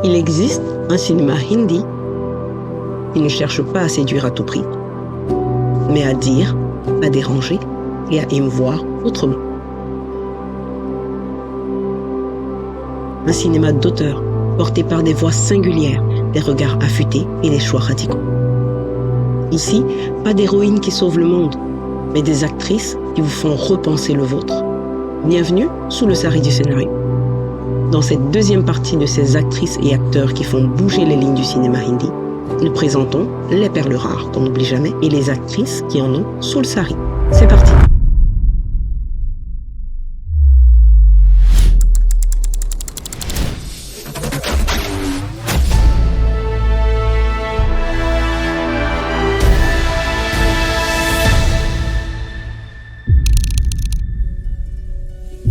Il existe un cinéma hindi qui ne cherche pas à séduire à tout prix, mais à dire, à déranger et à émouvoir autrement. Un cinéma d'auteur, porté par des voix singulières, des regards affûtés et des choix radicaux. Ici, pas d'héroïnes qui sauvent le monde, mais des actrices qui vous font repenser le vôtre. Bienvenue sous le sari du scénario. Dans cette deuxième partie de ces actrices et acteurs qui font bouger les lignes du cinéma hindi, nous présentons les perles rares qu'on n'oublie jamais et les actrices qui en ont sous le sari. C'est parti.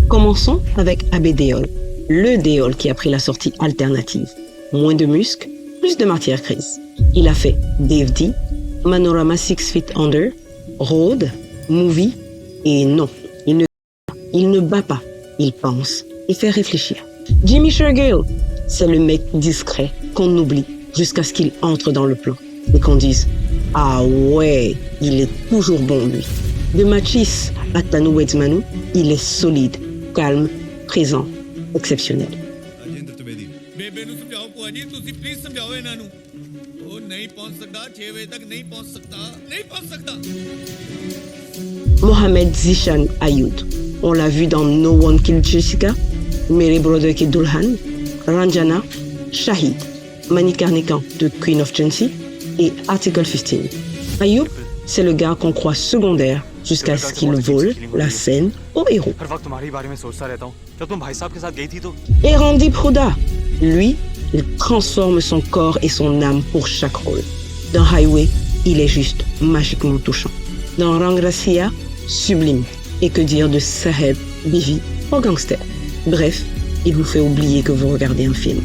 Commençons avec Abhay Deol, le Deol qui a pris la sortie alternative. Moins de muscles, plus de matière grise. Il a fait Devdi, Manorama 6 Feet Under, Road, Movie et non, il ne bat pas, il pense et fait réfléchir. Jimmy Shergill, c'est le mec discret qu'on oublie jusqu'à ce qu'il entre dans le plan et qu'on dise « Ah ouais, il est toujours bon lui ». De Machis à Tanu Wedsmanu, il est solide, calme, présent, exceptionnel. Mohamed Zishan Ayoud, on l'a vu dans No One Killed Jessica, Mere Brother Ki Dulhan, Ranjana, Shahid, Manikarnikan de Queen of Jhansi et Article 15. Ayoub, c'est le gars qu'on croit secondaire jusqu'à ce qu'il vole la scène au héros. Et Randeep Hooda, lui, il transforme son corps et son âme pour chaque rôle. Dans Highway, il est juste magiquement touchant. Dans Rangracia, sublime. Et que dire de Saheb, Bivi ou Gangster. Bref, il vous fait oublier que vous regardez un film.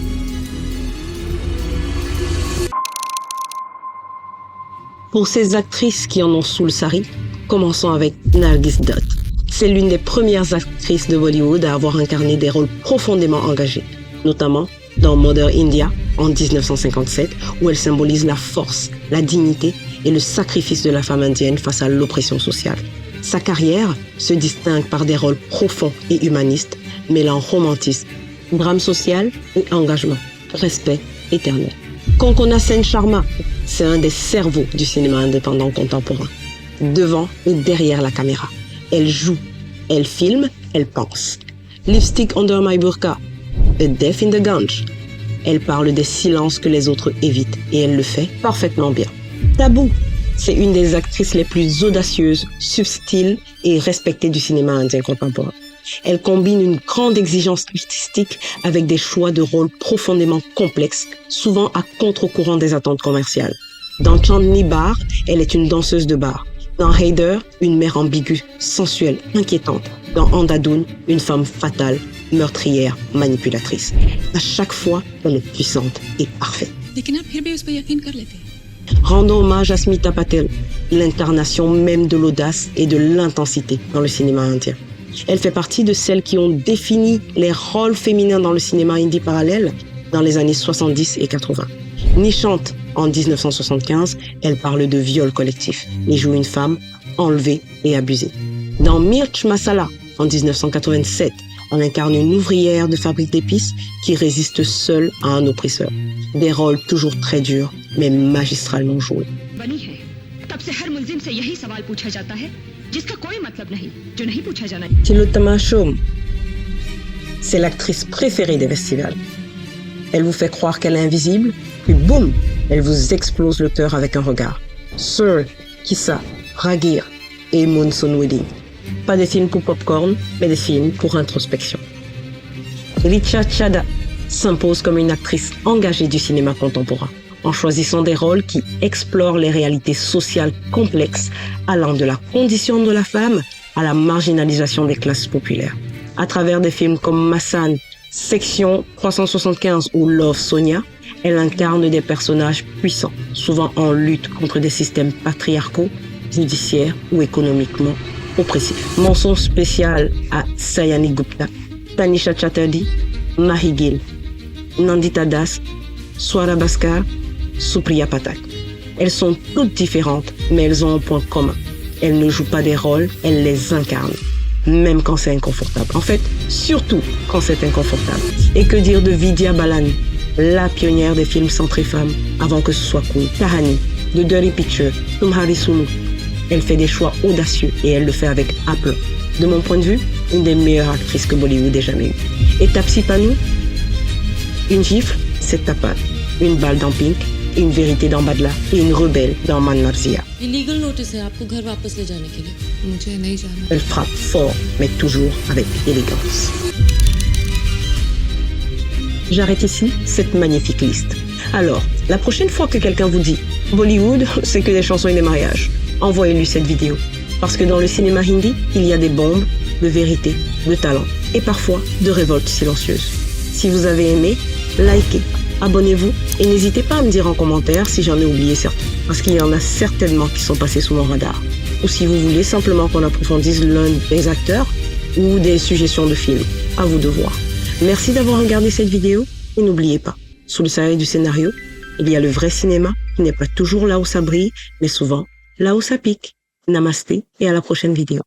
Pour ces actrices qui en ont sous le sari, commençons avec Nargis Dutt. C'est l'une des premières actrices de Bollywood à avoir incarné des rôles profondément engagés, notamment dans Mother India en 1957, où elle symbolise la force, la dignité et le sacrifice de la femme indienne face à l'oppression sociale. Sa carrière se distingue par des rôles profonds et humanistes, mêlant romantisme, drame social et engagement, respect éternel. Konkona Sen Sharma, c'est un des cerveaux du cinéma indépendant contemporain. Devant et derrière la caméra. Elle joue, elle filme, elle pense. Lipstick Under My Burqa, A Death in the Gange. Elle parle des silences que les autres évitent et elle le fait parfaitement bien. Taboo, c'est une des actrices les plus audacieuses, subtiles et respectées du cinéma indien contemporain. Elle combine une grande exigence artistique avec des choix de rôles profondément complexes, souvent à contre-courant des attentes commerciales. Dans Chandni Bar, elle est une danseuse de bar. Dans Haider, une mère ambiguë, sensuelle, inquiétante. Dans Andhadhun, une femme fatale, meurtrière, manipulatrice. À chaque fois, elle est puissante et parfaite. Rendons hommage à Smita Patel, l'incarnation même de l'audace et de l'intensité dans le cinéma indien. Elle fait partie de celles qui ont défini les rôles féminins dans le cinéma hindi parallèle dans les années 70 et 80. Nichante en 1975, elle parle de viol collectif et joue une femme enlevée et abusée. Dans Mirch Masala en 1987, elle incarne une ouvrière de fabrique d'épices qui résiste seule à un oppresseur. Des rôles toujours très durs, mais magistralement joués. Tilottama Shome, c'est l'actrice préférée des festivals. Elle vous fait croire qu'elle est invisible, puis boum, elle vous explose le cœur avec un regard. Sir, Kissa, Ragir et Monsoon Wedding. Pas des films pour popcorn, mais des films pour introspection. Richa Chadha s'impose comme une actrice engagée du cinéma contemporain, en choisissant des rôles qui explorent les réalités sociales complexes, allant de la condition de la femme à la marginalisation des classes populaires. À travers des films comme Massan, Section 375 ou Love Sonia, elle incarne des personnages puissants, souvent en lutte contre des systèmes patriarcaux, judiciaires ou économiquement oppressifs. Mention spéciale à Sayani Gupta, Tanisha Chatterjee, Mahi Gill. Nandita Das, Swara Bhaskar, Supriya Pathak. Elles sont toutes différentes, mais elles ont un point commun. Elles ne jouent pas des rôles, elles les incarnent. Même quand c'est inconfortable. En fait, surtout quand c'est inconfortable. Et que dire de Vidya Balan, la pionnière des films centrés femmes, avant que ce soit cool. Tahani, de Dirty Picture, Tumhari Sulu. Elle fait des choix audacieux et elle le fait avec aplomb. De mon point de vue, une des meilleures actrices que Bollywood ait jamais eue. Et Taapsee Pannu, une gifle, c'est tapade. Une balle dans Pink, une vérité dans Badla et une rebelle dans Man Marzia. Legal notice है आपको घर वापस ले जाने के लिए। मुझे नहीं जाना। Elle frappe fort, mais toujours avec élégance. J'arrête ici cette magnifique liste. Alors, la prochaine fois que quelqu'un vous dit « Bollywood, c'est que des chansons et des mariages », envoyez-lui cette vidéo. Parce que dans le cinéma hindi, il y a des bombes, de vérité, de talent et parfois de révoltes silencieuses. Si vous avez aimé, likez, abonnez-vous et n'hésitez pas à me dire en commentaire si j'en ai oublié certains. Parce qu'il y en a certainement qui sont passés sous mon radar. Ou si vous voulez simplement qu'on approfondisse l'un des acteurs ou des suggestions de films. À vous de voir. Merci d'avoir regardé cette vidéo et n'oubliez pas, sous le soleil du scénario, il y a le vrai cinéma qui n'est pas toujours là où ça brille, mais souvent là où ça pique. Namasté et à la prochaine vidéo.